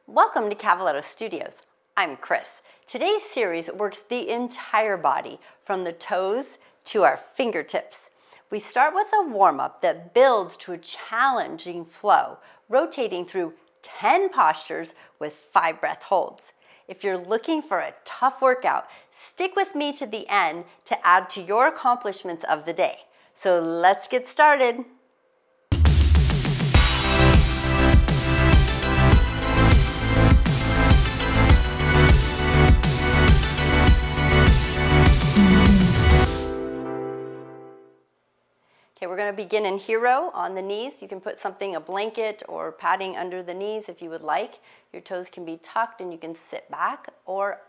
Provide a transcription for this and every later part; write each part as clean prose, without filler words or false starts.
Welcome to Cavaletto Studios. I'm Chris. Today's series works the entire body, from the toes to our fingertips. We start with a warm-up that builds to a challenging flow, rotating through 10 postures with 5 breath holds. If you're looking for a tough workout, stick with me to the end to add to your accomplishments of the day. So let's get started. Okay, we're going to begin in hero on the knees. You can put something, a blanket or padding under the knees if you would like. Your toes can be tucked and you can sit back, or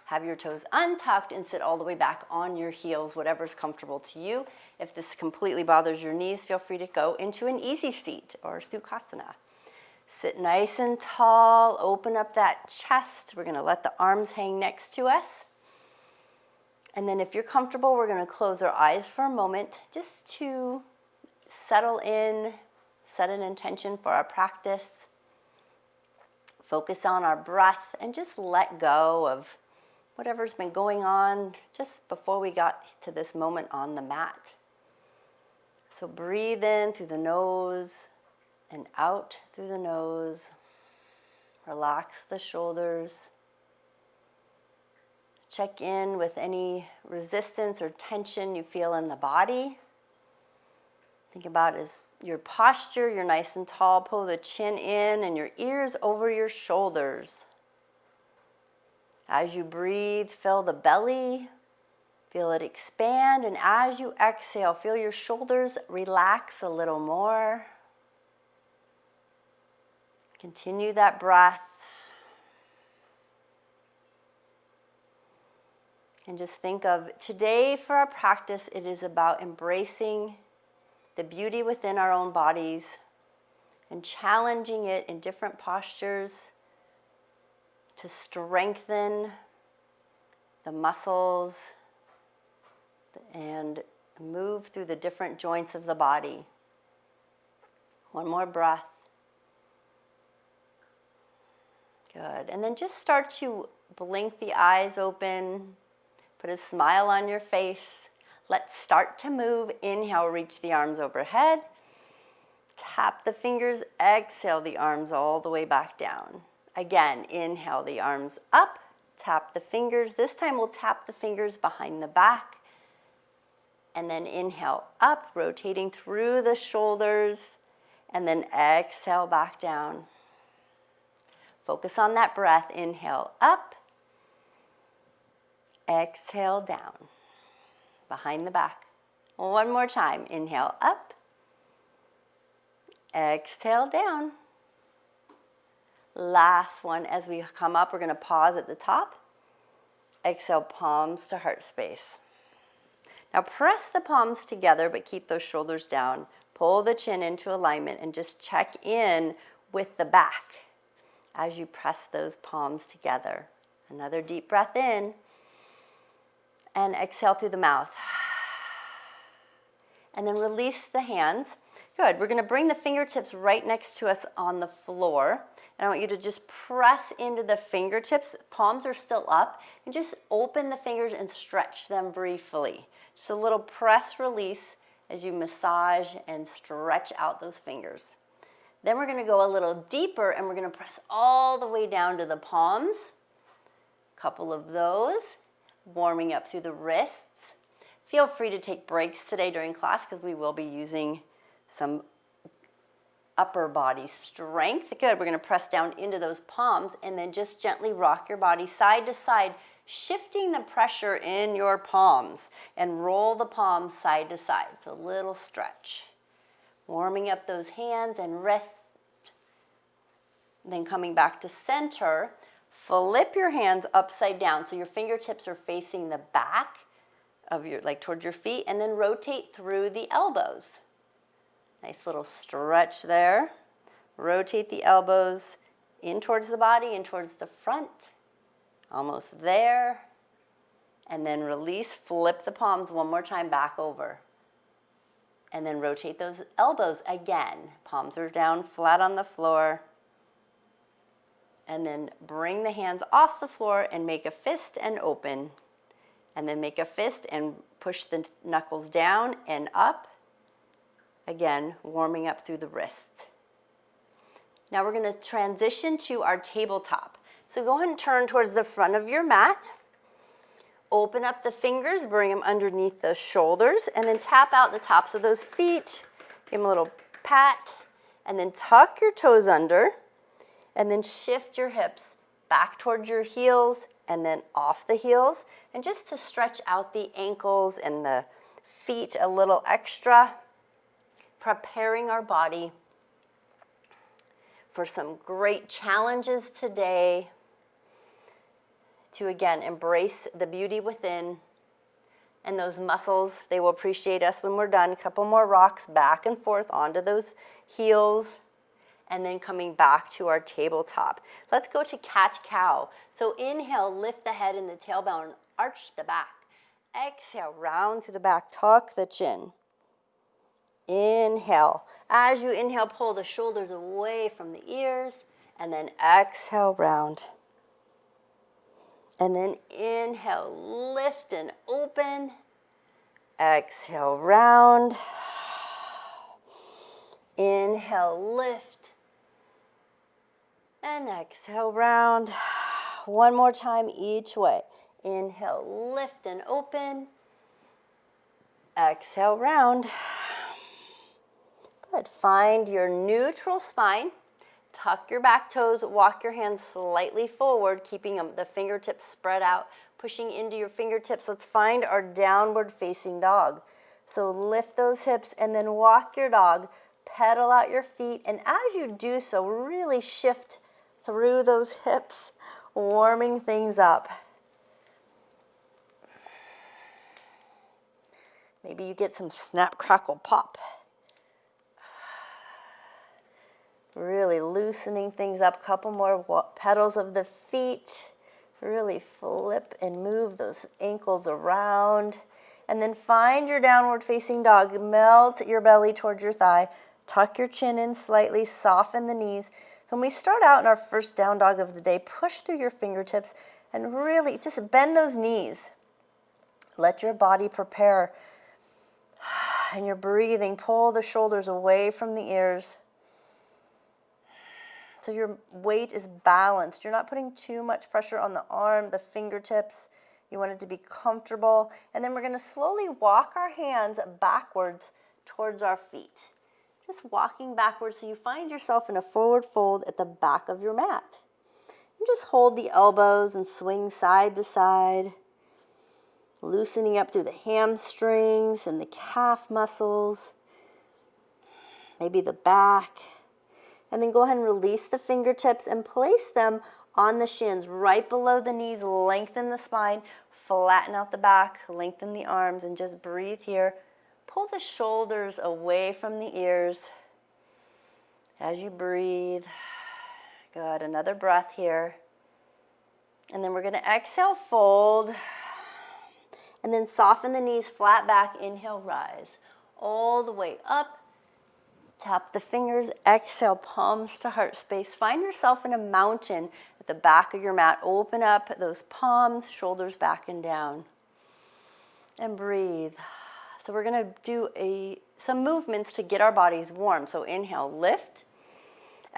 have your toes untucked and sit all the way back on your heels, whatever's comfortable to you. If this completely bothers your knees, feel free to go into an easy seat or sukhasana. Sit nice and tall, open up that chest. We're going to let the arms hang next to us. And then if you're comfortable, we're going to close our eyes for a moment just to settle in, set an intention for our practice. Focus on our breath and just let go of whatever's been going on just before we got to this moment on the mat. So breathe in through the nose and out through the nose. Relax the shoulders. Check in with any resistance or tension you feel in the body. Think about your posture. You're nice and tall. Pull the chin in and your ears over your shoulders. As you breathe, fill the belly. Feel it expand. And as you exhale, feel your shoulders relax a little more. Continue that breath. And just think of today for our practice, it is about embracing the beauty within our own bodies and challenging it in different postures to strengthen the muscles and move through the different joints of the body. One more breath. Good. And then just start to blink the eyes open. Put a smile on your face. Let's start to move. Inhale, reach the arms overhead. Tap the fingers. Exhale the arms all the way back down. Again, inhale the arms up. Tap the fingers. This time we'll tap the fingers behind the back. And then inhale up, rotating through the shoulders. And then exhale back down. Focus on that breath. Inhale up. Exhale down, behind the back. One more time. Inhale up. Exhale down. Last one. As we come up, we're going to pause at the top. Exhale, palms to heart space. Now press the palms together, but keep those shoulders down. Pull the chin into alignment and just check in with the back as you press those palms together. Another deep breath in. And exhale through the mouth. And then release the hands. Good. We're going to bring the fingertips right next to us on the floor. And I want you to just press into the fingertips. Palms are still up. And just open the fingers and stretch them briefly. Just a little press release as you massage and stretch out those fingers. Then we're going to go a little deeper and we're going to press all the way down to the palms. A couple of those. Warming up through the wrists. Feel free to take breaks today during class because we will be using some upper body strength. Good. We're going to press down into those palms and then just gently rock your body side to side, shifting the pressure in your palms and roll the palms side to side. So a little stretch. Warming up those hands and wrists. Then coming back to center. Flip your hands upside down so your fingertips are facing the back of your, like towards your feet, and then rotate through the elbows. Nice little stretch there. Rotate the elbows in towards the body and towards the front. Almost there. And then release, flip the palms one more time back over. And then rotate those elbows again. Palms are down flat on the floor. And then bring the hands off the floor and make a fist and open. And then make a fist and push the knuckles down and up. Again, warming up through the wrists. Now we're going to transition to our tabletop. So go ahead and turn towards the front of your mat. Open up the fingers, bring them underneath the shoulders, and then tap out the tops of those feet. Give them a little pat, and then tuck your toes under, and then shift your hips back towards your heels, and then off the heels, and just to stretch out the ankles and the feet a little extra, preparing our body for some great challenges today to, again, embrace the beauty within. And those muscles, they will appreciate us when we're done. A couple more rocks back and forth onto those heels, and then coming back to our tabletop. Let's go to cat-cow. So inhale, lift the head and the tailbone, arch the back. Exhale, round through the back, tuck the chin. Inhale. As you inhale, pull the shoulders away from the ears, and then exhale, round. And then inhale, lift and open. Exhale, round. Inhale, lift. And exhale, round. One more time each way. Inhale, lift and open. Exhale, round. Good. Find your neutral spine. Tuck your back toes, walk your hands slightly forward, keeping the fingertips spread out, pushing into your fingertips. Let's find our downward facing dog. So lift those hips and then walk your dog, pedal out your feet, and as you do so, really shift through those hips, warming things up. Maybe you get some snap, crackle, pop. Really loosening things up. Couple more pedals of the feet. Really flip and move those ankles around. And then find your downward facing dog. Melt your belly towards your thigh. Tuck your chin in slightly. Soften the knees. So when we start out in our first down dog of the day, push through your fingertips and really just bend those knees. Let your body prepare. And you're breathing. Pull the shoulders away from the ears. So your weight is balanced. You're not putting too much pressure on the arm, the fingertips. You want it to be comfortable. And then we're going to slowly walk our hands backwards towards our feet. Just walking backwards so you find yourself in a forward fold at the back of your mat. And just hold the elbows and swing side to side, loosening up through the hamstrings and the calf muscles, maybe the back. And then go ahead and release the fingertips and place them on the shins, right below the knees. Lengthen the spine, flatten out the back, lengthen the arms, and just breathe here. Pull the shoulders away from the ears as you breathe. Good, another breath here. And then we're going to exhale, fold. And then soften the knees, flat back, inhale, rise. All the way up. Tap the fingers, exhale, palms to heart space. Find yourself in a mountain at the back of your mat. Open up those palms, shoulders back and down. And breathe. So we're going to do some movements to get our bodies warm. So inhale, lift.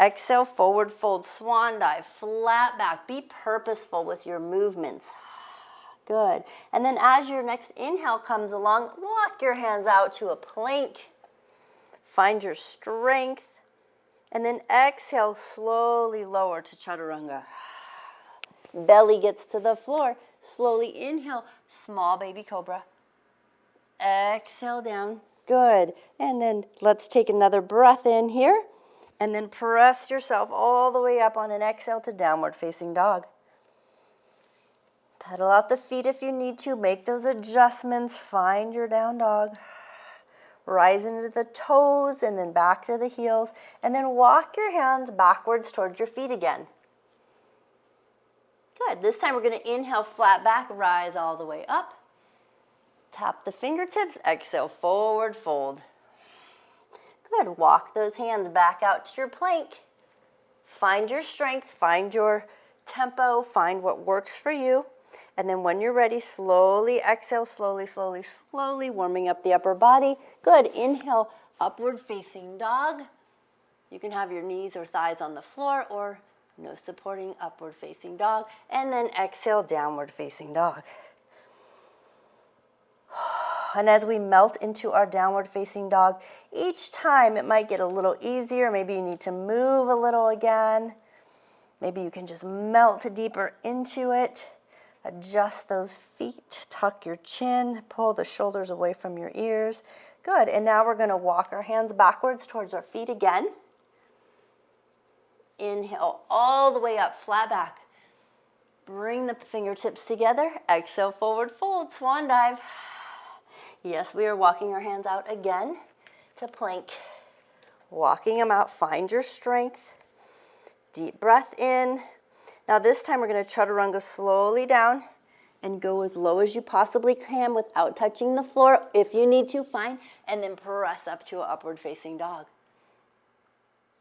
Exhale, forward fold, swan dive, flat back. Be purposeful with your movements. Good. And then as your next inhale comes along, walk your hands out to a plank. Find your strength, and then exhale, slowly lower to chaturanga. Belly gets to the floor. Slowly inhale, small baby cobra. Exhale down. Good. And then let's take another breath in here, and then press yourself all the way up on an exhale to downward facing dog. Pedal out the feet if you need to. Make those adjustments. Find your down dog. Rise into the toes and then back to the heels. And then walk your hands backwards towards your feet again. Good. This time we're going to inhale, flat back, rise all the way up. Tap the fingertips, exhale, forward fold. Good. Walk those hands back out to your plank. Find your strength, find your tempo, find what works for you. And then when you're ready, slowly exhale, slowly, slowly, slowly, warming up the upper body. Good. Inhale, upward facing dog. You can have your knees or thighs on the floor or no supporting, upward facing dog. And then exhale, downward facing dog. And as we melt into our downward facing dog, each time it might get a little easier. Maybe you need to move a little again. Maybe you can just melt deeper into it. Adjust those feet, tuck your chin, pull the shoulders away from your ears. Good, and now we're gonna walk our hands backwards towards our feet again. Inhale all the way up, flat back. Bring the fingertips together. Exhale, forward fold, swan dive. Yes, we are walking our hands out again to plank. Walking them out, find your strength. Deep breath in. Now this time we're going to chaturanga slowly down and go as low as you possibly can without touching the floor. If you need to, fine. And then press up to an upward facing dog.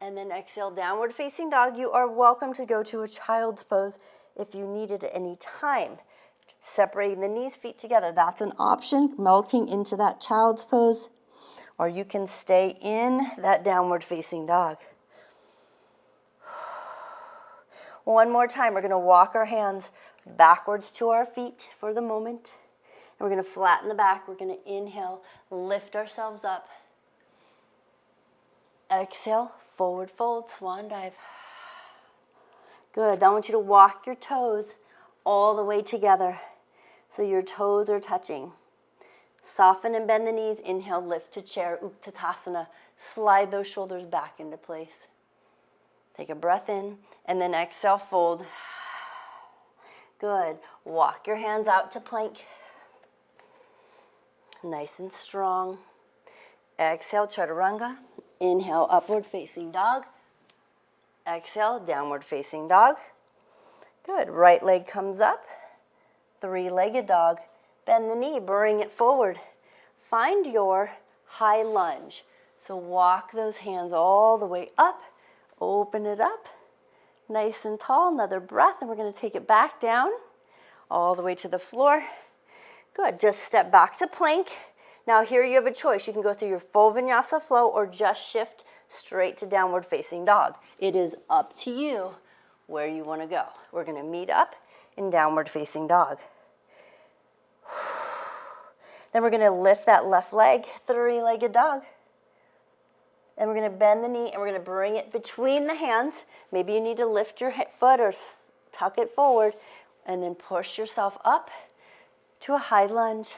And then exhale, downward facing dog. You are welcome to go to a child's pose if you need it at any time. Separating the knees, feet together. That's an option, melting into that child's pose. Or you can stay in that downward facing dog. One more time, we're going to walk our hands backwards to our feet for the moment. And we're going to flatten the back. We're going to inhale, lift ourselves up. Exhale, forward fold, swan dive. Good. I want you to walk your toes all the way together so your toes are touching. Soften and bend the knees. Inhale, lift to chair, Utkatasana. Slide those shoulders back into place. Take a breath in, and then exhale, fold. Good. Walk your hands out to plank. Nice and strong. Exhale, chaturanga. Inhale, upward facing dog. Exhale, downward facing dog. Good. Right leg comes up. Three-legged dog. Bend the knee, bring it forward. Find your high lunge. So walk those hands all the way up. Open it up, nice and tall. Another breath, and we're going to take it back down, all the way to the floor. Good, just step back to plank. Now here you have a choice. You can go through your full vinyasa flow or just shift straight to downward facing dog. It is up to you where you want to go. We're going to meet up in downward facing dog. Then we're going to lift that left leg, three-legged dog. And we're going to bend the knee, and we're going to bring it between the hands. Maybe you need to lift your foot or tuck it forward, and then push yourself up to a high lunge.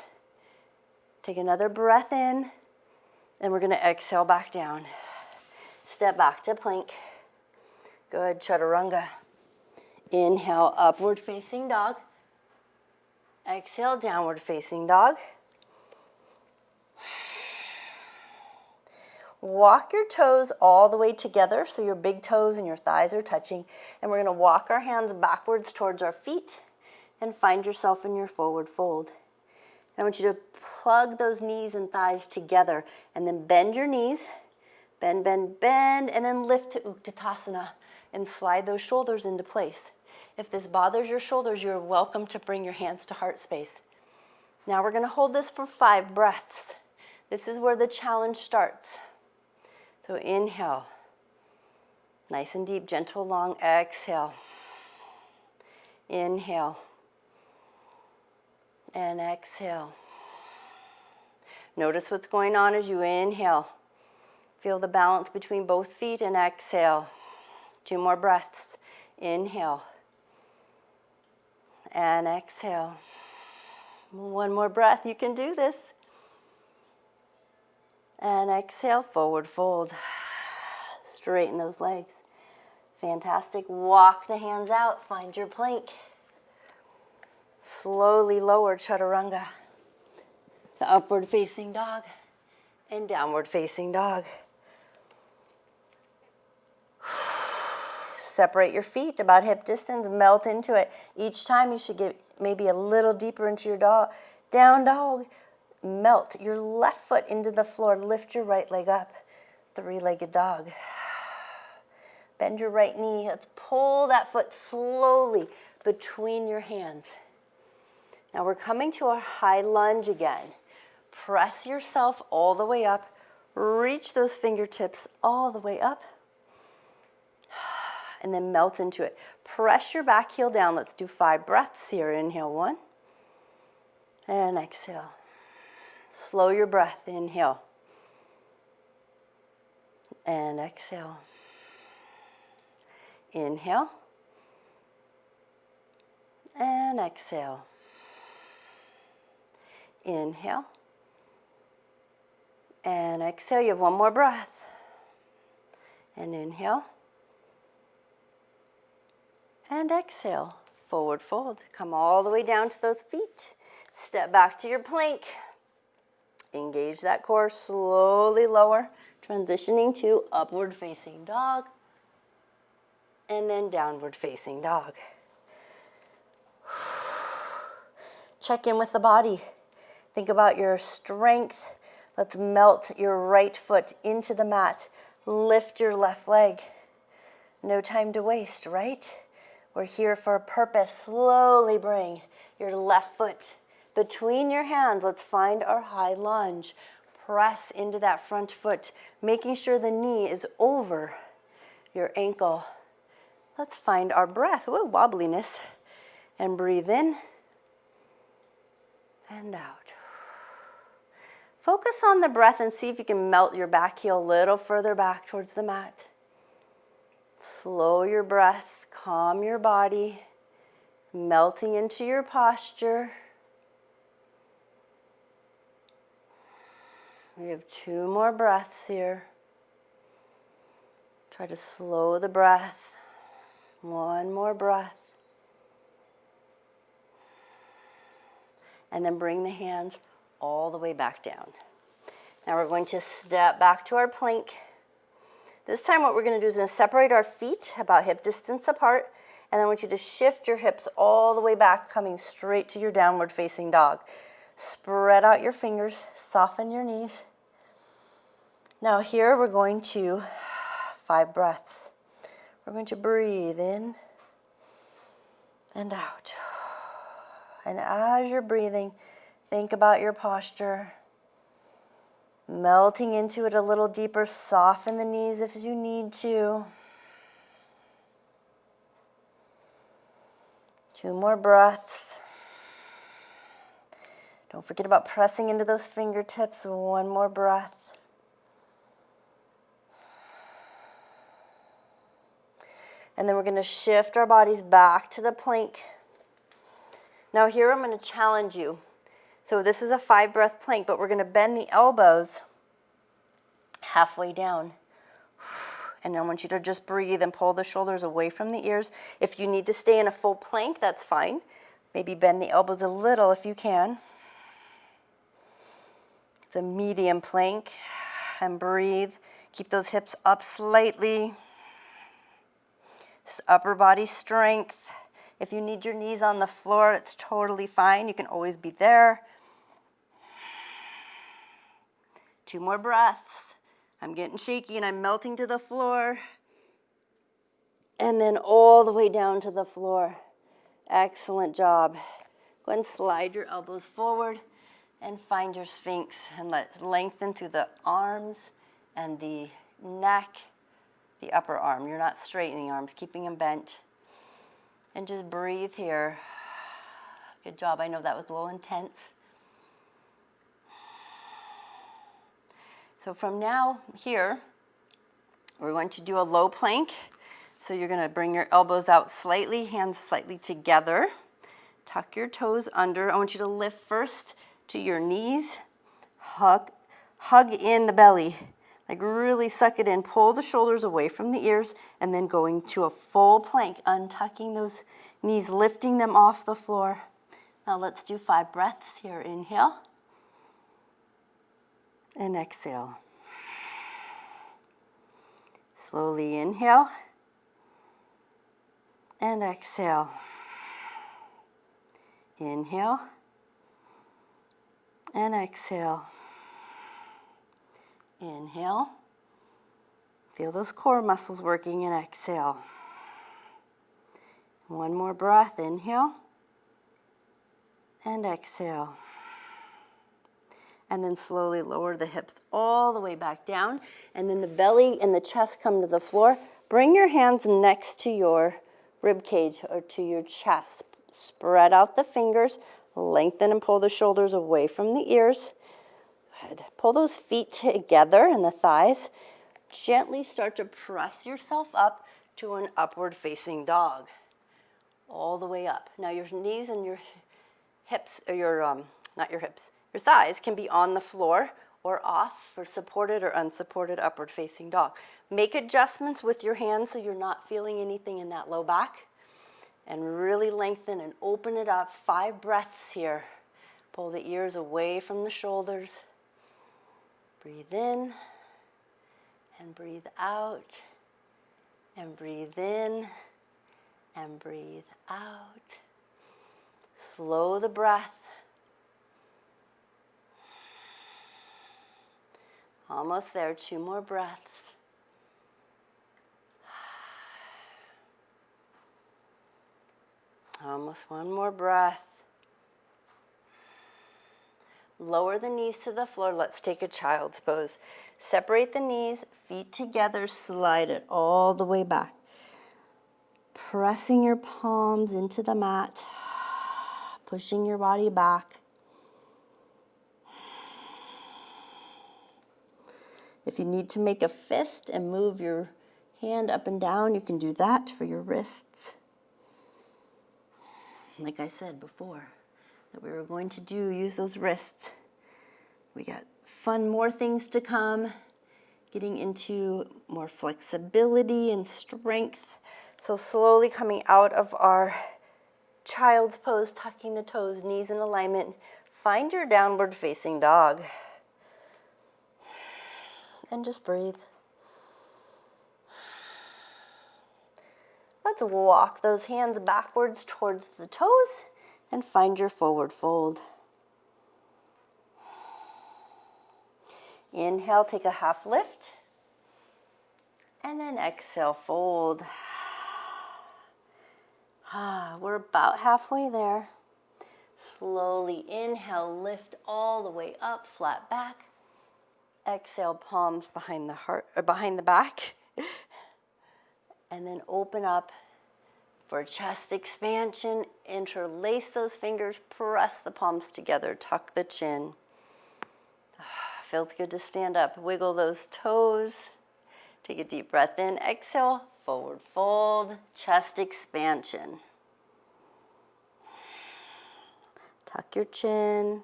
Take another breath in, and we're going to exhale back down. Step back to plank. Good, chaturanga. Inhale, upward facing dog. Exhale, downward facing dog. Walk your toes all the way together so your big toes and your thighs are touching. And we're going to walk our hands backwards towards our feet and find yourself in your forward fold. I want you to plug those knees and thighs together and then bend your knees. Bend, bend, bend, and then lift to Utkatasana and slide those shoulders into place. If this bothers your shoulders, you're welcome to bring your hands to heart space. Now we're going to hold this for 5 breaths. This is where the challenge starts. So inhale, nice and deep, gentle, long. Exhale, inhale, and exhale. Notice what's going on as you inhale. Feel the balance between both feet and exhale. 2 more breaths. Inhale and exhale. 1 more breath. You can do this. And exhale, forward fold. Straighten those legs. Fantastic. Walk the hands out. Find your plank. Slowly lower chaturanga to upward facing dog and downward facing dog. Separate your feet about hip distance. Melt into it. Each time you should get maybe a little deeper into your down dog. Melt your left foot into the floor. Lift your right leg up. 3-legged dog. Bend your right knee. Let's pull that foot slowly between your hands. Now we're coming to our high lunge again. Press yourself all the way up. Reach those fingertips all the way up. And then melt into it. Press your back heel down. Let's do 5 breaths here. Inhale 1. And exhale. Slow your breath. Inhale. And exhale. Inhale. And exhale. Inhale. And exhale. You have one more breath. And inhale. And exhale. Forward fold. Come all the way down to those feet. Step back to your plank. Engage that core. Slowly lower. Transitioning to upward facing dog. And then downward facing dog. Check in with the body. Think about your strength. Let's melt your right foot into the mat. Lift your left leg. No time to waste, right? We're here for a purpose. Slowly bring your left foot between your hands. Let's find our high lunge. Press into that front foot, making sure the knee is over your ankle. Let's find our breath. Whoa, wobbliness. And breathe in and out. Focus on the breath and see if you can melt your back heel a little further back towards the mat. Slow your breath, calm your body, melting into your posture. We have 2 more breaths here. Try to slow the breath. 1 more breath. And then bring the hands all the way back down. Now we're going to step back to our plank. This time what we're going to do is going to separate our feet about hip distance apart, and then I want you to shift your hips all the way back, coming straight to your downward facing dog. Spread out your fingers, soften your knees. Now here we're going to 5 breaths. We're going to breathe in and out. And as you're breathing, think about your posture. Melting into it a little deeper. Soften the knees if you need to. 2 more breaths. Don't forget about pressing into those fingertips. 1 more breath. And then we're going to shift our bodies back to the plank. Now here I'm going to challenge you. So this is a 5 breath plank, but we're going to bend the elbows halfway down. And I want you to just breathe and pull the shoulders away from the ears. If you need to stay in a full plank, that's fine. Maybe bend the elbows a little if you can. It's a medium plank. And breathe. Keep those hips up slightly. This upper body strength. If you need your knees on the floor, it's totally fine. You can always be there. 2 more breaths. I'm getting shaky and I'm melting to the floor. And then all the way down to the floor. Excellent job. Go ahead and slide your elbows forward and find your Sphinx. And let's lengthen through the arms and the neck, the upper arm. You're not straightening arms, keeping them bent. And just breathe here. Good job. I know that was a little intense. So from now here, we're going to do a low plank. So you're going to bring your elbows out slightly, hands slightly together. Tuck your toes under. I want you to lift first to your knees. Hug in the belly. Like really suck it in, pull the shoulders away from the ears, and then going to a full plank, untucking those knees, lifting them off the floor. Now let's do 5 breaths here. Inhale and exhale. Slowly inhale and exhale. Inhale and exhale. Inhale Feel those core muscles working and exhale. One more breath, inhale and exhale. And then slowly lower the hips all the way back down. And then the belly and the chest come to the floor. Bring your hands next to your rib cage or to your chest. Spread out the fingers, lengthen and pull the shoulders away from the ears. Good. Pull those feet together and the thighs. Gently start to press yourself up to an upward facing dog. All the way up. Now your knees and your hips, or your, not your hips, your thighs can be on the floor or off for supported or unsupported upward facing dog. Make adjustments with your hands so you're not feeling anything in that low back. And really lengthen and open it up. 5 breaths here. Pull the ears away from the shoulders. Breathe in and breathe out. And breathe in and breathe out. Slow the breath. Almost there. 2 more breaths. Almost 1 more breath. Lower the knees to the floor. Let's take a child's pose. Separate the knees, feet together, slide it all the way back. Pressing your palms into the mat, pushing your body back. If you need to make a fist and move your hand up and down, you can do that for your wrists. Like I said before, that we were going to use those wrists. We got more things to come, getting into more flexibility and strength. So slowly coming out of our child's pose, tucking the toes, knees in alignment. Find your downward facing dog. And just breathe. Let's walk those hands backwards towards the toes and find your forward fold. Inhale, take a half lift. And then exhale, fold. We're about halfway there. Slowly inhale, lift all the way up, flat back. Exhale, palms behind the heart or behind the back. And then open up for chest expansion. Interlace those fingers, press the palms together, tuck the chin. Feels good to stand up. Wiggle those toes. Take a deep breath in. Exhale, forward fold, chest expansion. Tuck your chin.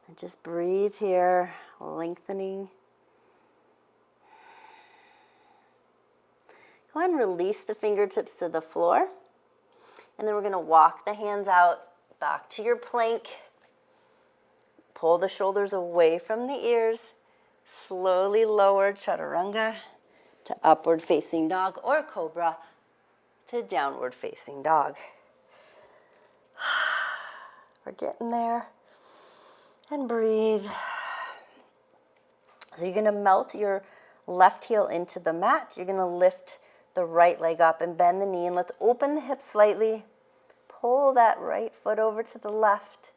And just breathe here, lengthening. Go ahead and release the fingertips to the floor. And then we're going to walk the hands out back to your plank. Pull the shoulders away from the ears. Slowly lower chaturanga to upward facing dog or cobra to downward facing dog. We're getting there. And breathe. So you're going to melt your left heel into the mat. You're going to lift the right leg up and bend the knee. And let's open the hips slightly. Pull that right foot over to the left.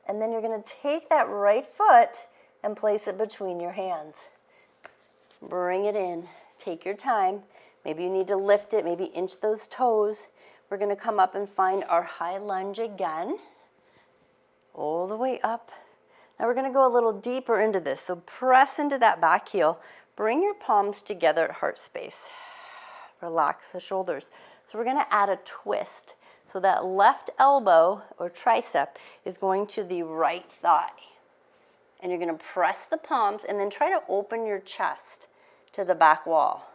And then you're going to take that right foot and place it between your hands. Bring it in. Take your time. Maybe you need to lift it, maybe inch those toes. We're going to come up and find our high lunge again. All the way up. Now we're going to go a little deeper into this. So press into that back heel. Bring your palms together at heart space. Relax the shoulders. So we're going to add a twist. So that left elbow or tricep is going to the right thigh. And you're going to press the palms and then try to open your chest to the back wall.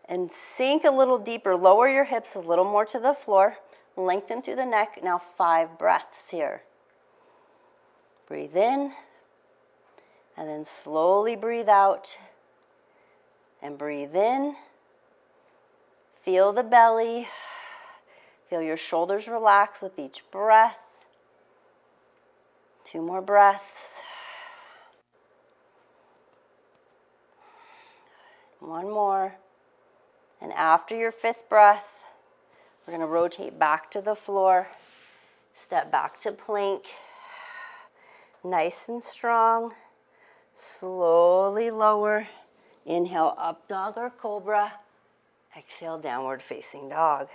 And sink a little deeper. Lower your hips a little more to the floor. Lengthen through the neck. Now 5 breaths here. Breathe in. And then slowly breathe out. And breathe in. Feel the belly. Feel your shoulders relax with each breath. 2 more breaths. One more. And after your 5th breath, we're going to rotate back to the floor. Step back to plank. Nice and strong. Slowly lower. Inhale, up dog or cobra. Exhale, downward facing dog.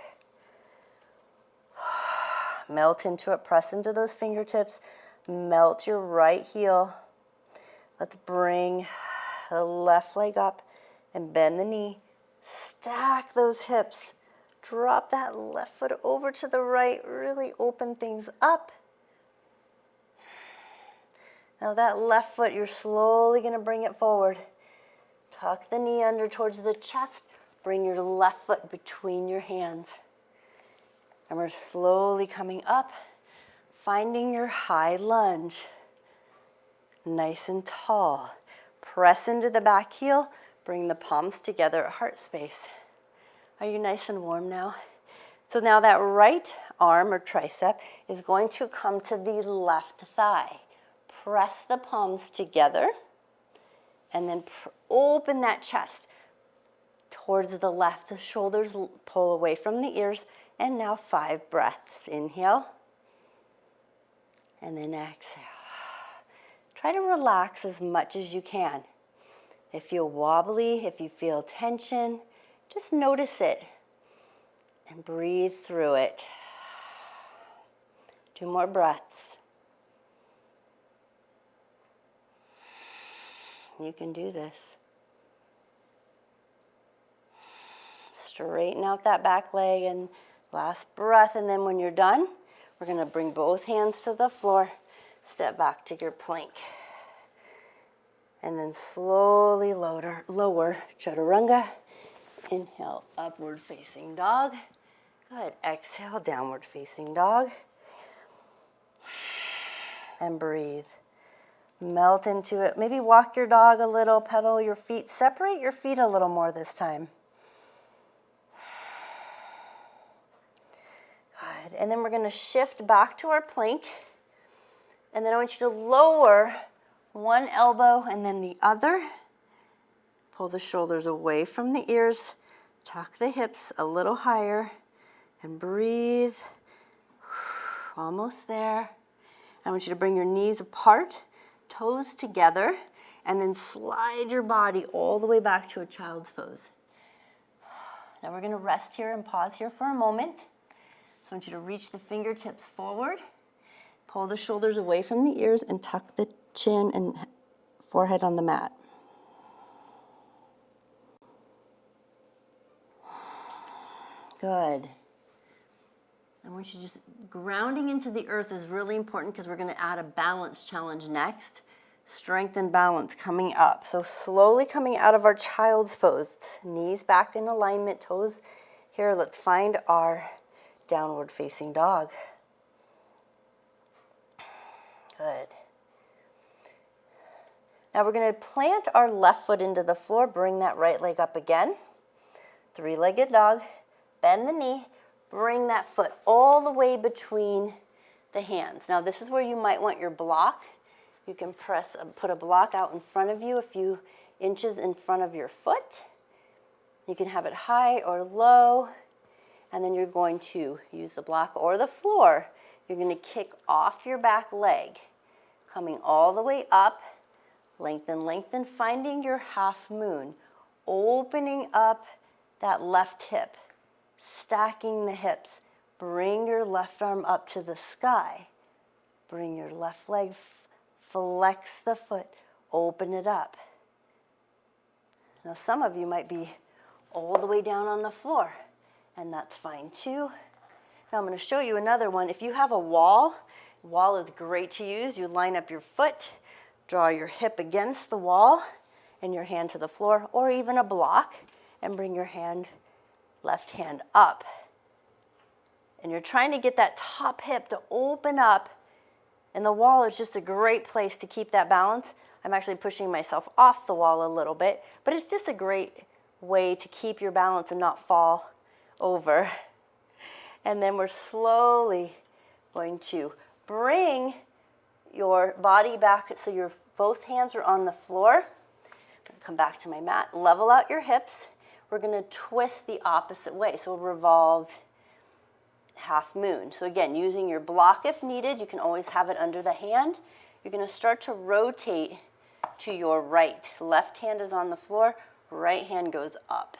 Melt into it, press into those fingertips. Melt your right heel. Let's bring the left leg up and bend the knee. Stack those hips. Drop that left foot over to the right. Really open things up. Now that left foot, you're slowly going to bring it forward. Tuck the knee under towards the chest. Bring your left foot between your hands. And we're slowly coming up, finding your high lunge. Nice and tall. Press into the back heel. Bring the palms together at heart space. Are you nice and warm now? So now that right arm or tricep is going to come to the left thigh. Press the palms together and then open that chest towards the left. The shoulders pull away from the ears. And now 5 breaths. Inhale and then exhale. Try to relax as much as you can. If you're wobbly, if you feel tension, just notice it and breathe through it. 2 more breaths. You can do this. Straighten out that back leg and last breath. And then when you're done, we're going to bring both hands to the floor. Step back to your plank. And then slowly lower chaturanga. Inhale, upward facing dog. Good. Exhale, downward facing dog. And breathe. Melt into it. Maybe walk your dog a little, pedal your feet. Separate your feet a little more this time. Good. And then we're going to shift back to our plank. And then I want you to lower one elbow and then the other. Pull the shoulders away from the ears. Tuck the hips a little higher. And breathe. Almost there. I want you to bring your knees apart, toes together, and then slide your body all the way back to a child's pose. Now we're going to rest here and pause here for a moment. So I want you to reach the fingertips forward, pull the shoulders away from the ears, and tuck the chin and forehead on the mat. Good. I want you just grounding into the earth is really important because we're going to add a balance challenge next. Strength and balance coming up. So slowly coming out of our child's pose. Knees back in alignment, toes here. Let's find our downward facing dog. Good. Now we're going to plant our left foot into the floor. Bring that right leg up again. 3-legged dog. Bend the knee. Bring that foot all the way between the hands. Now this is where you might want your block. You can put a block out in front of you a few inches in front of your foot. You can have it high or low. And then you're going to use the block or the floor. You're going to kick off your back leg, coming all the way up. Lengthen, lengthen, finding your half moon. Opening up that left hip. Stacking the hips. Bring your left arm up to the sky. Bring your left leg, flex the foot, open it up. Now some of you might be all the way down on the floor, and that's fine too. Now I'm going to show you another one. If you have a wall is great to use. You line up your foot, draw your hip against the wall, and your hand to the floor, or even a block, and bring your left hand up. And you're trying to get that top hip to open up, and the wall is just a great place to keep that balance. I'm actually pushing myself off the wall a little bit, but it's just a great way to keep your balance and not fall over. And then we're slowly going to bring your body back so your both hands are on the floor. Come back to my mat, level out your hips. We're gonna twist the opposite way. So revolved half moon. So again, using your block if needed, you can always have it under the hand. You're gonna start to rotate to your right. Left hand is on the floor, right hand goes up.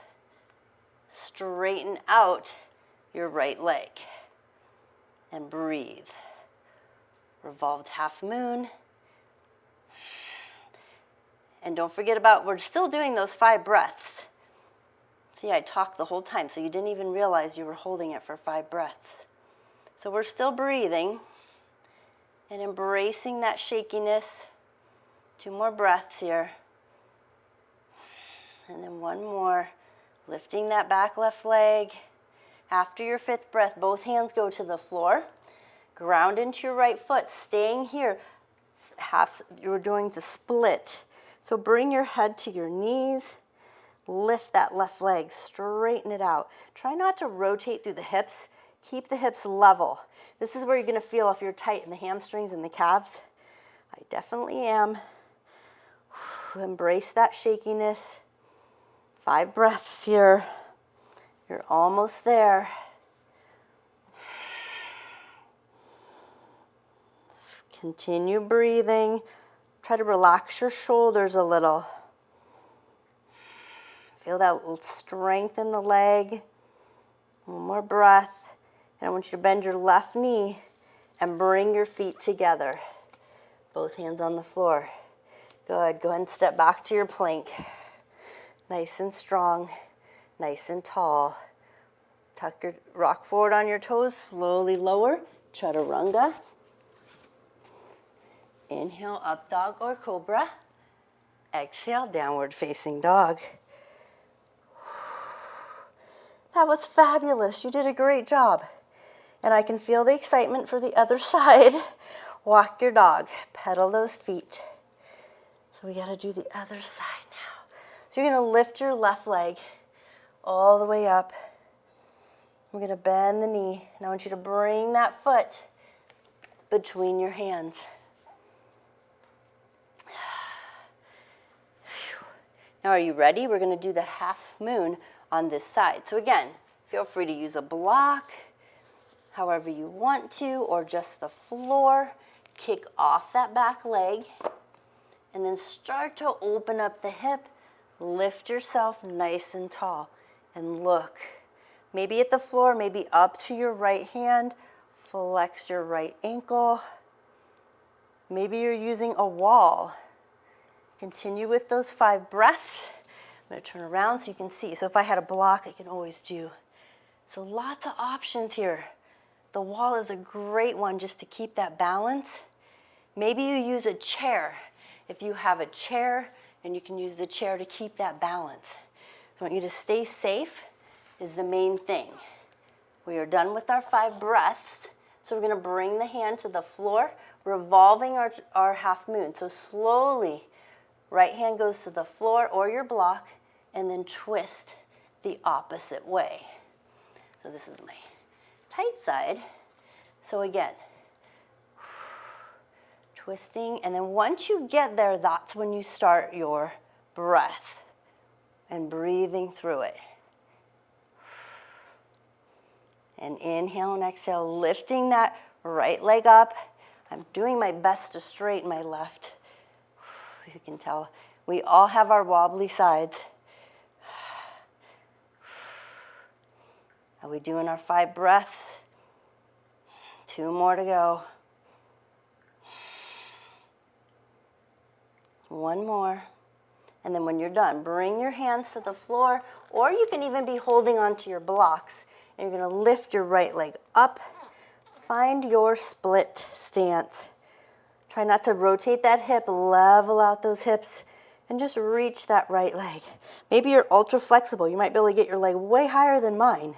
Straighten out your right leg and breathe. Revolved half moon. And don't forget about, we're still doing those 5 breaths. See, I talked the whole time, so you didn't even realize you were holding it for 5 breaths. So we're still breathing and embracing that shakiness. 2 more breaths here. And then 1 more. Lifting that back left leg. After your 5th breath, both hands go to the floor. Ground into your right foot, staying here. You're doing the split. So bring your head to your knees. Lift that left leg, straighten it out. Try not to rotate through the hips. Keep the hips level. This is where you're gonna feel if you're tight in the hamstrings and the calves. I definitely am. Embrace that shakiness. 5 breaths here. You're almost there. Continue breathing. Try to relax your shoulders a little. Feel that little strength in the leg. 1 more breath. And I want you to bend your left knee and bring your feet together. Both hands on the floor. Good. Go ahead and step back to your plank. Nice and strong. Nice and tall. Rock forward on your toes. Slowly lower. Chaturanga. Inhale, up dog or cobra. Exhale, downward facing dog. That was fabulous. You did a great job. And I can feel the excitement for the other side. Walk your dog. Pedal those feet. So we got to do the other side now. So you're going to lift your left leg all the way up. We're going to bend the knee. And I want you to bring that foot between your hands. Now, are you ready? We're going to do the half moon on this side. So again, feel free to use a block, however you want to, or just the floor. Kick off that back leg, and then start to open up the hip. Lift yourself nice and tall, and look. Maybe at the floor, maybe up to your right hand. Flex your right ankle. Maybe you're using a wall. Continue with those 5 breaths. I'm going to turn around so you can see. So if I had a block, I can always do. So lots of options here. The wall is a great one just to keep that balance. Maybe you use a chair. If you have a chair, and you can use the chair to keep that balance. So I want you to stay safe is the main thing. We are done with our 5 breaths. So we're going to bring the hand to the floor, revolving our half moon. So slowly, right hand goes to the floor or your block, and then twist the opposite way. So this is my tight side. So again, twisting, and then once you get there, that's when you start your breath and breathing through it. And inhale and exhale, lifting that right leg up. I'm doing my best to straighten my left. You can tell we all have our wobbly sides. Are we doing our 5 breaths? 2 more to go. 1 more. And then when you're done, bring your hands to the floor, or you can even be holding onto your blocks. And you're going to lift your right leg up. Find your split stance. Try not to rotate that hip, level out those hips, and just reach that right leg. Maybe you're ultra flexible. You might be able to get your leg way higher than mine.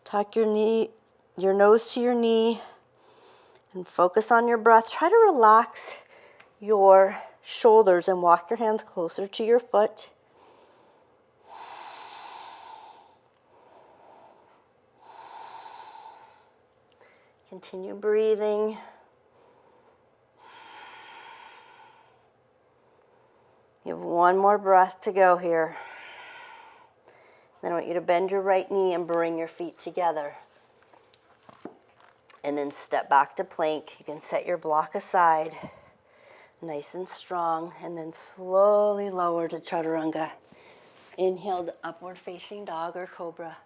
Tuck your knee, your nose to your knee, and focus on your breath. Try to relax your shoulders and walk your hands closer to your foot. Continue breathing. You have have one more breath to go here. Then I want you to bend your right knee and bring your feet together. And then step back to plank. You can set your block aside, nice and strong, and then slowly lower to chaturanga. Inhale to upward facing dog or cobra.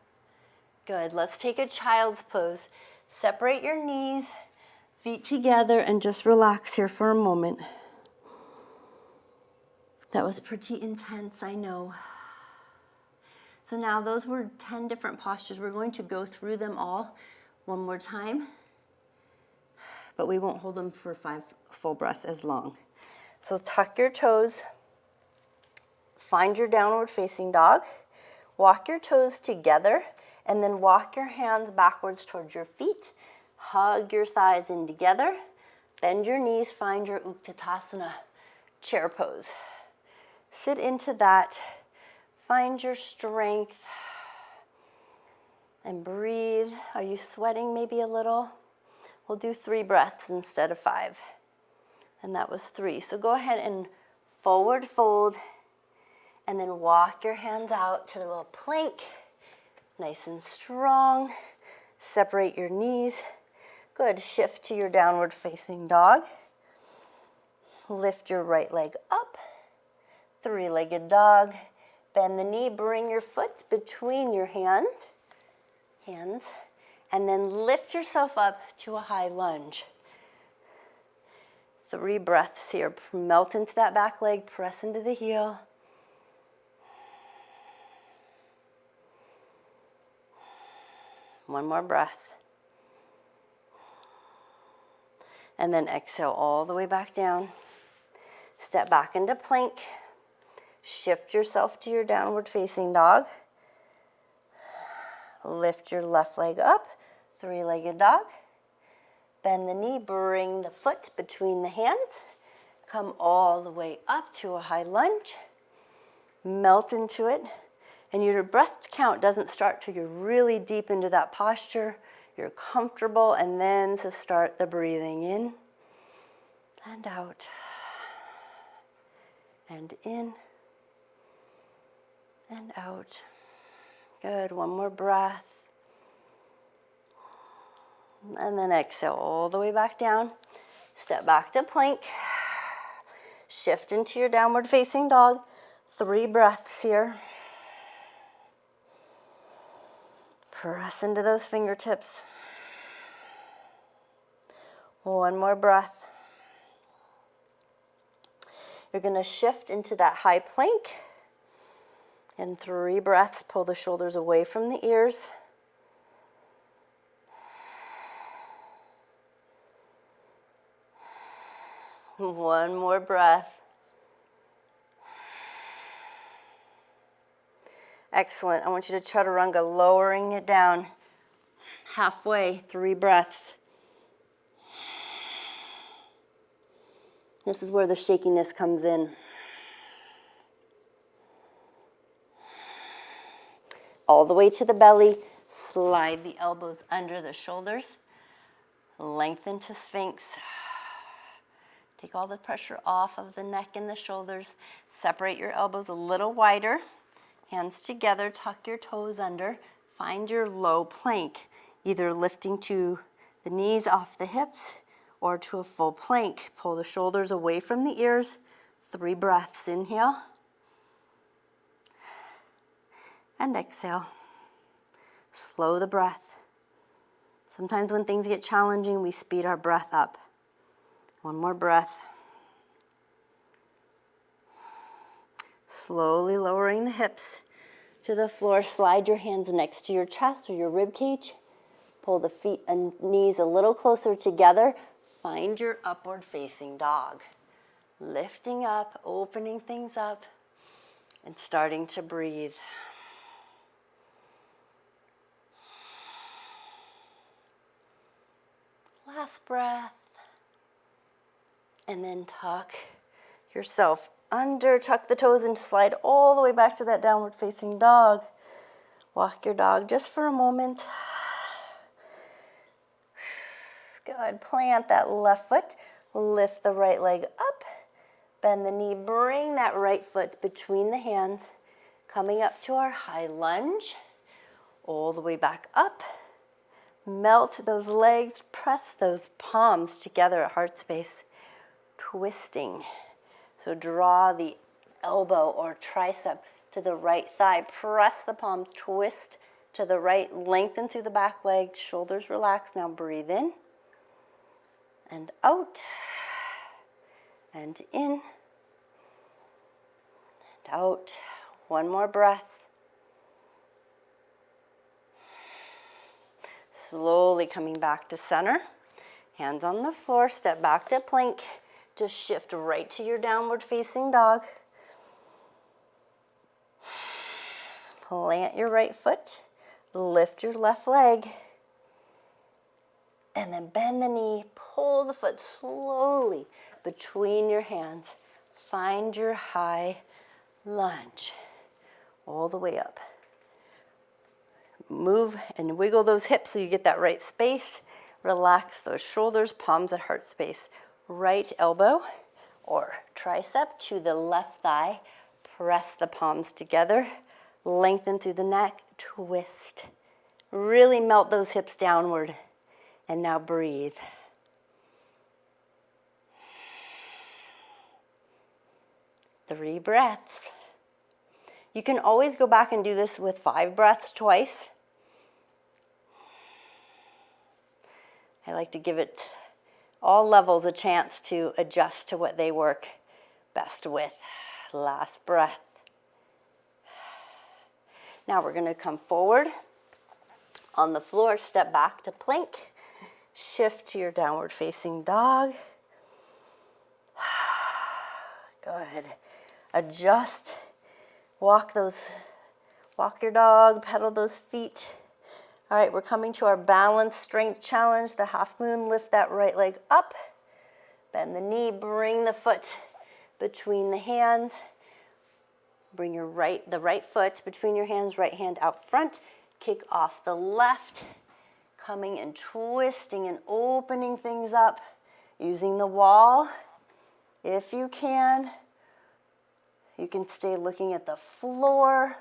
Good. Let's take a child's pose. Separate your knees, feet together, and just relax here for a moment. That was pretty intense, I know. So now those were 10 different postures. We're going to go through them all one more time, but we won't hold them for 5 full breaths as long. So tuck your toes, find your downward facing dog, walk your toes together, and then walk your hands backwards towards your feet. Hug your thighs in together, bend your knees, find your Utkatasana chair pose. Sit into that, find your strength, and breathe. Are you sweating maybe a little? We'll do 3 breaths instead of 5. And that was 3. So go ahead and forward fold, and then walk your hands out to the little plank, nice and strong. Separate your knees. Good. Shift to your downward facing dog. Lift your right leg up. 3-legged dog. Bend the knee, bring your foot between your hands, and then lift yourself up to a high lunge. 3 breaths here. Melt into that back leg, press into the heel. One more breath. And then exhale all the way back down. Step back into plank. Shift yourself to your downward facing dog. Lift your left leg up, 3-legged dog. Bend the knee, bring the foot between the hands. Come all the way up to a high lunge. Melt into it. And your breath count doesn't start till you're really deep into that posture. You're comfortable, and then to start the breathing in and out. And in. And out. Good. One more breath. And then exhale all the way back down. Step back to plank. Shift into your downward facing dog. 3 breaths here. Press into those fingertips. One more breath. You're going to shift into that high plank. In 3 breaths, pull the shoulders away from the ears. One more breath. Excellent. I want you to chaturanga, lowering it down halfway, 3 breaths. This is where the shakiness comes in. All the way to the belly, slide the elbows under the shoulders, lengthen to Sphinx. Take all the pressure off of the neck and the shoulders. Separate your elbows a little wider, hands together, tuck your toes under, find your low plank, either lifting to the knees off the hips or to a full plank. Pull the shoulders away from the ears, 3 breaths, inhale. And exhale. Slow the breath. Sometimes when things get challenging, we speed our breath up. One more breath. Slowly lowering the hips to the floor. Slide your hands next to your chest or your rib cage. Pull the feet and knees a little closer together. Find your upward facing dog. Lifting up, opening things up, and starting to breathe. Last breath. And then tuck yourself under, tuck the toes and slide all the way back to that downward facing dog. Walk your dog just for a moment. Good. Plant that left foot. Lift the right leg up. Bend the knee, bring that right foot between the hands, coming up to our high lunge, all the way back up. Melt those legs, press those palms together at heart space, twisting. So draw the elbow or tricep to the right thigh, press the palms, twist to the right, lengthen through the back leg, shoulders relax. Now breathe in and out and in and out. One more breath. Slowly coming back to center. Hands on the floor, step back to plank. Just shift right to your downward facing dog. Plant your right foot, lift your left leg, and then bend the knee, pull the foot slowly between your hands. Find your high lunge all the way up. Move and wiggle those hips so you get that right space. Relax those shoulders, palms at heart space. Right elbow or tricep to the left thigh. Press the palms together. Lengthen through the neck. Twist. Really melt those hips downward. And now breathe. Three breaths. You can always go back and do this with 5 breaths twice. I like to give it all levels a chance to adjust to what they work best with. Last breath. Now we're going to come forward on the floor, step back to plank, shift to your downward facing dog. Go ahead, adjust, walk your dog, pedal those feet. All right, we're coming to our balance strength challenge, the half moon. Lift that right leg up, bend the knee, bring the foot between the hands. Bring the right foot between your hands, right hand out front. Kick off the left, coming and twisting and opening things up, using the wall. If you can stay looking at the floor.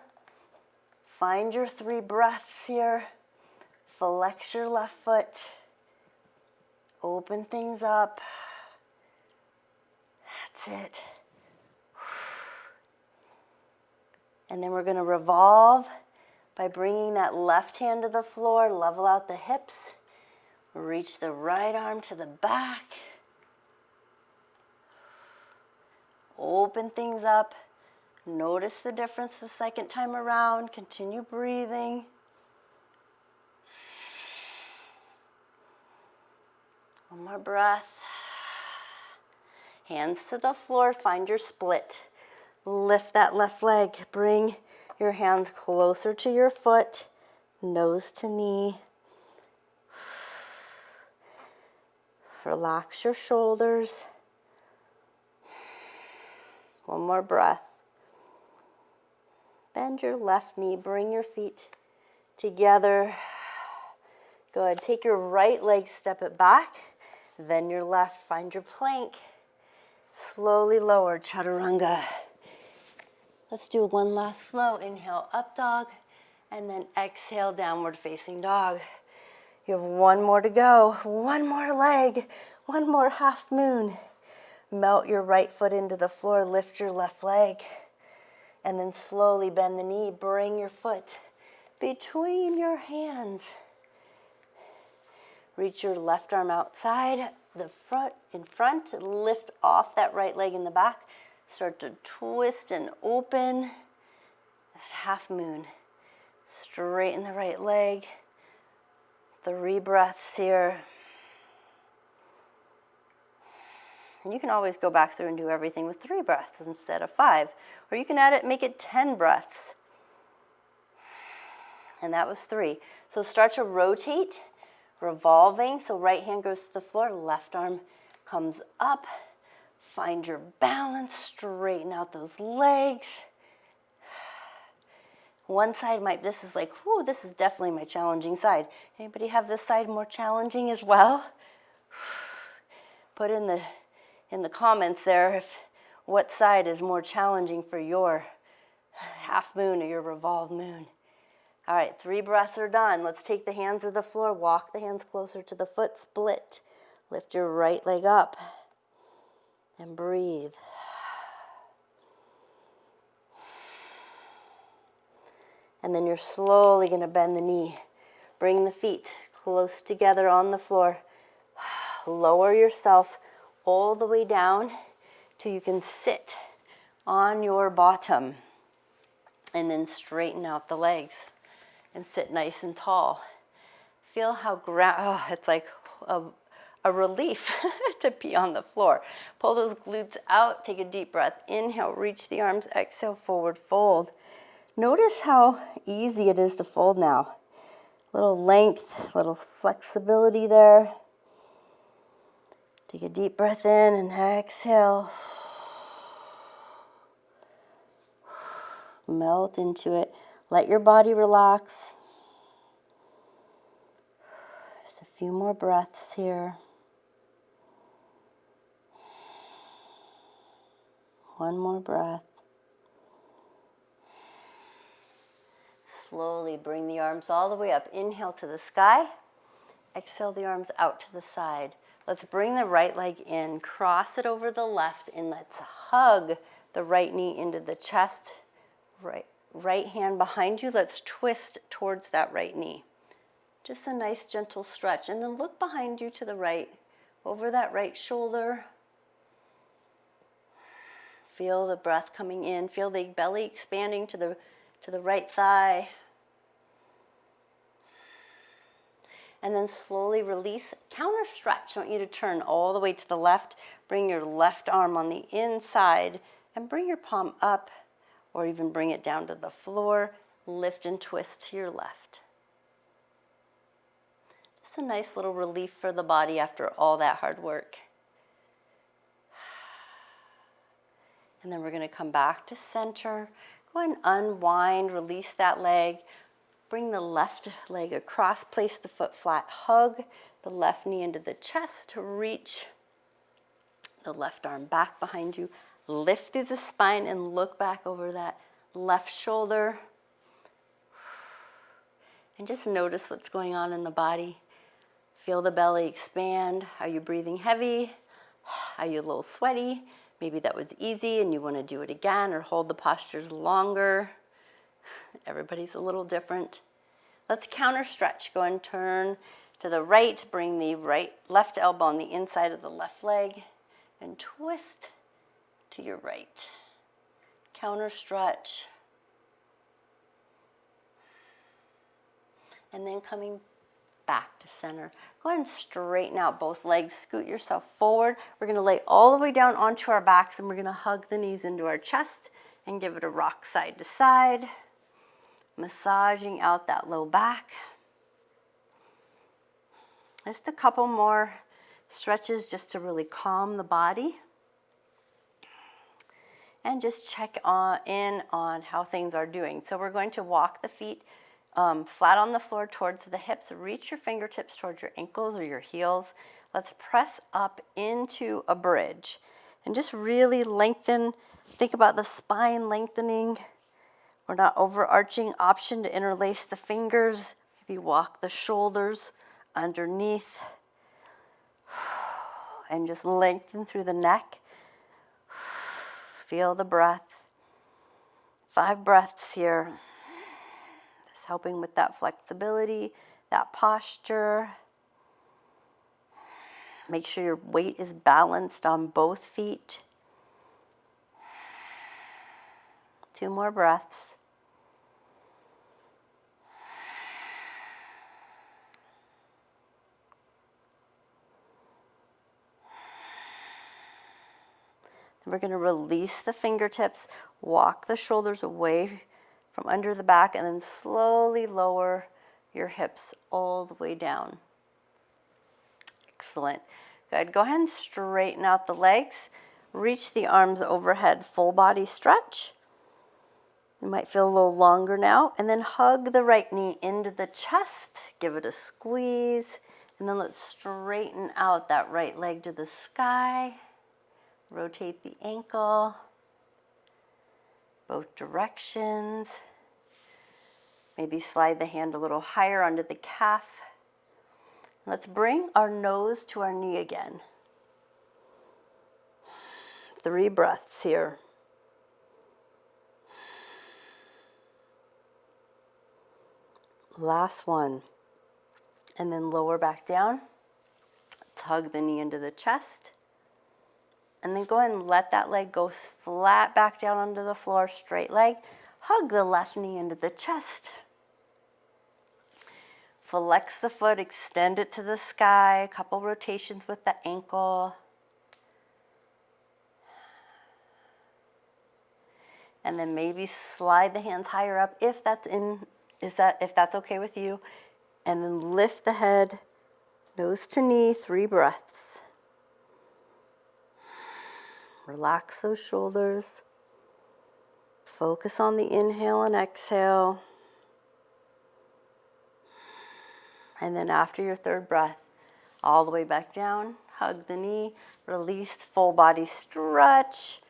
Find your 3 breaths here. Flex your left foot. Open things up. That's it. And then we're going to revolve by bringing that left hand to the floor, level out the hips, reach the right arm to the back, open things up, notice the difference the second time around, continue breathing. One more breath. Hands to the floor, find your split. Lift that left leg, bring your hands closer to your foot, nose to knee. Relax your shoulders. One more breath. Bend your left knee, bring your feet together. Good, take your right leg, step it back, then your left, find your plank. Slowly lower, chaturanga. Let's do one last flow. Inhale, up dog, and then exhale, downward facing dog. You have one more to go. One more leg, one more half moon. Melt your right foot into the floor, lift your left leg, and then slowly bend the knee. Bring your foot between your hands. Reach your left arm outside, in front, lift off that right leg in the back. Start to twist and open that half moon. Straighten the right leg. 3 breaths here. And you can always go back through and do everything with 3 breaths instead of 5. Or you can add it, make it 10 breaths. And that was 3. So start to rotate, revolving. So right hand goes to the floor, left arm comes up. Find your balance, straighten out those legs. One side this is like, whoo, this is definitely my challenging side. Anybody have this side more challenging as well? Put in the comments there what side is more challenging for your half moon or your revolved moon. All right, 3 breaths are done. Let's take the hands to the floor, walk the hands closer to the foot, split. Lift your right leg up and breathe. And then you're slowly going to bend the knee. Bring the feet close together on the floor. Lower yourself all the way down till you can sit on your bottom. And then straighten out the legs and sit nice and tall. Feel how it's like a relief to be on the floor. Pull those glutes out, take a deep breath. Inhale, reach the arms, exhale, forward fold. Notice how easy it is to fold now. Little length, little flexibility there. Take a deep breath in and exhale. Melt into it. Let your body relax. Just a few more breaths here. One more breath. Slowly bring the arms all the way up. Inhale to the sky. Exhale the arms out to the side. Let's bring the right leg in. Cross it over the left and let's hug the right knee into the chest. Right hand behind you. Let's twist towards that right knee. Just a nice gentle stretch. And then look behind you to the right. Over that right shoulder. Feel the breath coming in. Feel the belly expanding to the right thigh. And then slowly release, counter stretch. I want you to turn all the way to the left. Bring your left arm on the inside and bring your palm up or even bring it down to the floor. Lift and twist to your left. Just a nice little relief for the body after all that hard work. And then we're going to come back to center. Go ahead and unwind, release that leg. Bring the left leg across, place the foot flat, hug the left knee into the chest, reach the left arm back behind you, lift through the spine and look back over that left shoulder. And just notice what's going on in the body. Feel the belly expand. Are you breathing heavy? Are you a little sweaty? Maybe that was easy and you want to do it again or hold the postures longer. Everybody's a little different. Let's counter stretch. Go and turn to the right. Bring the left elbow on the inside of the left leg and twist to your right. Counter stretch. And then coming back to center. Go ahead and straighten out both legs. Scoot yourself forward. We're going to lay all the way down onto our backs and we're going to hug the knees into our chest and give it a rock side to side. Massaging out that low back. Just a couple more stretches just to really calm the body. And just check in on how things are doing. So we're going to walk the feet flat on the floor towards the hips. Reach your fingertips towards your ankles or your heels. Let's press up into a bridge. And just really lengthen. Think about the spine lengthening. We're not overarching. Option to interlace the fingers. Maybe walk the shoulders underneath. And just lengthen through the neck. Feel the breath. 5 breaths here. Just helping with that flexibility, that posture. Make sure your weight is balanced on both feet. 2 more breaths. Then we're going to release the fingertips, walk the shoulders away from under the back, and then slowly lower your hips all the way down. Excellent. Good. Go ahead and straighten out the legs. Reach the arms overhead, full body stretch. You might feel a little longer now. And then hug the right knee into the chest. Give it a squeeze. And then let's straighten out that right leg to the sky. Rotate the ankle, both directions. Maybe slide the hand a little higher onto the calf. Let's bring our nose to our knee again. 3 breaths here. Last one. And then lower back down. Tug the knee into the chest. And then go ahead and let that leg go flat back down onto the floor, straight leg. Hug the left knee into the chest. Flex the foot, extend it to the sky, a couple rotations with the ankle. And then maybe slide the hands higher up if that's okay with you. And then lift the head, nose to knee, 3 breaths. Relax those shoulders. Focus on the inhale and exhale. And then after your 3rd breath, all the way back down, hug the knee, release, full body stretch.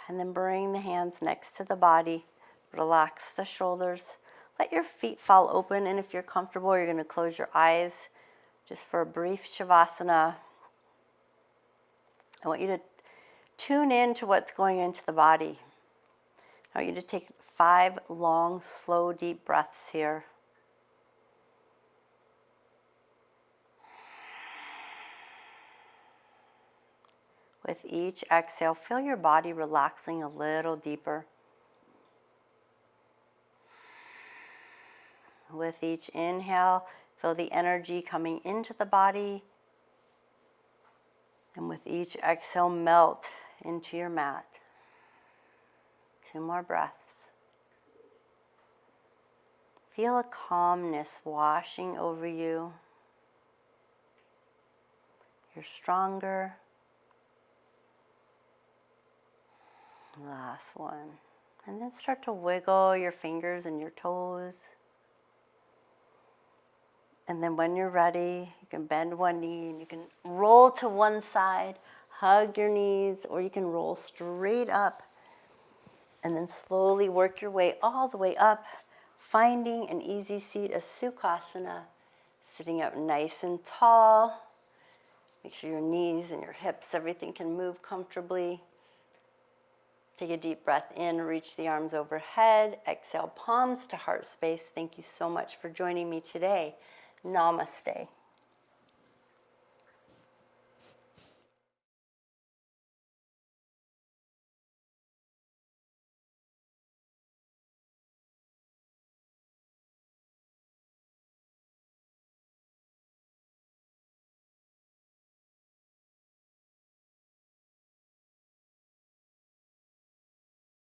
And then bring the hands next to the body. Relax the shoulders. Let your feet fall open, and if you're comfortable, you're going to close your eyes just for a brief Shavasana. I want you to tune in to what's going into the body. I want you to take 5 long, slow, deep breaths here. With each exhale, feel your body relaxing a little deeper. With each inhale, feel the energy coming into the body. And with each exhale, melt into your mat. 2 more breaths. Feel a calmness washing over you. You're stronger. Last one. And then start to wiggle your fingers and your toes. And then when you're ready, you can bend one knee and you can roll to one side, hug your knees, or you can roll straight up and then slowly work your way all the way up, finding an easy seat, a Sukhasana, sitting up nice and tall. Make sure your knees and your hips, everything can move comfortably. Take a deep breath in, reach the arms overhead, exhale, palms to heart space. Thank you so much for joining me today. Namaste.